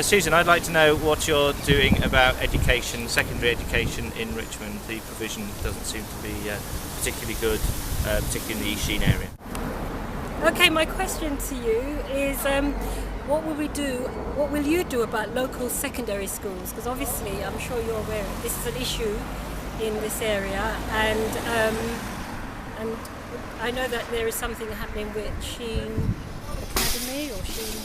Susan, I'd like to know what you're doing about education, secondary education in Richmond. The provision doesn't seem to be particularly good, particularly in the East Sheen area. Okay, my question to you is what will you do about local secondary schools? Because obviously, I'm sure you're aware this is an issue in this area, and I know that there is something happening with Sheen Academy or Sheen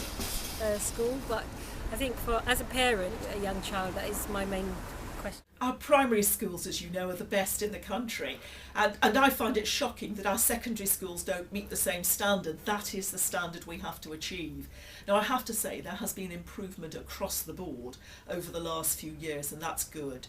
School, but I think as a parent, a young child, that is my main question. Our primary schools, as you know, are the best in the country, and I find it shocking that our secondary schools don't meet the same standard. That is the standard we have to achieve. Now, I have to say there has been improvement across the board over the last few years, and that's good.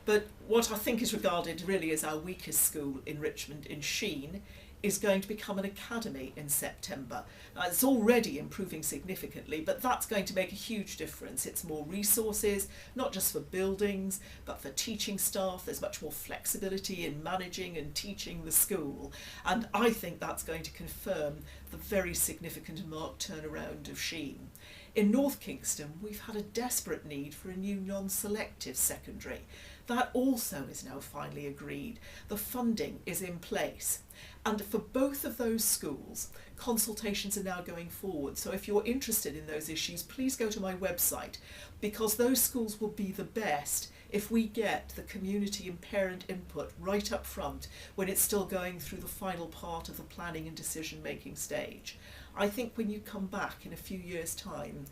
But what I think is regarded really as our weakest school in Richmond, in Sheen, is going to become an academy in September. Now, it's already improving significantly, but that's going to make a huge difference. It's more resources, not just for buildings, but for teaching staff. There's much more flexibility in managing and teaching the school. And I think that's going to confirm the very significant and marked turnaround of Sheen. In North Kingston, we've had a desperate need for a new non-selective secondary. That also is now finally agreed. The funding is in place. And for both of those schools, consultations are now going forward. So if you're interested in those issues, please go to my website, because those schools will be the best if we get the community and parent input right up front when it's still going through the final part of the planning and decision-making stage. I think when you come back in a few years' time,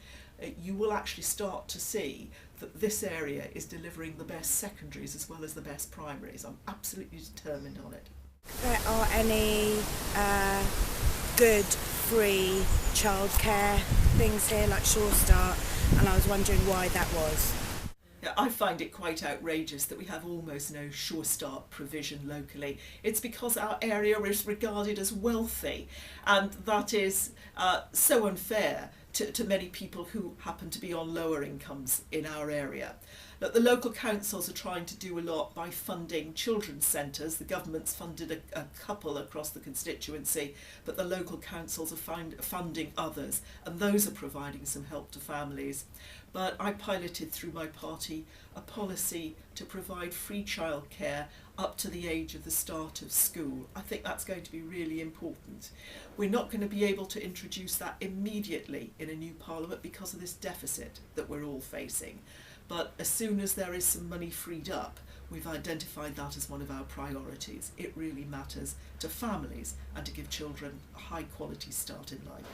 you will actually start to see that this area is delivering the best secondaries as well as the best primaries. I'm absolutely determined on it. There are any good free childcare things here like Sure Start, and I was wondering why that was. Yeah, I find it quite outrageous that we have almost no Sure Start provision locally. It's because our area is regarded as wealthy, and that is so unfair to many people who happen to be on lower incomes in our area. Look, the local councils are trying to do a lot by funding children's centres. The government's funded a couple across the constituency, but the local councils are funding others, and those are providing some help to families. But I piloted through my party a policy to provide free childcare up to the age of the start of school. I think that's going to be really important. We're not going to be able to introduce that immediately in a new parliament because of this deficit that we're all facing. But as soon as there is some money freed up, we've identified that as one of our priorities. It really matters to families and to give children a high quality start in life.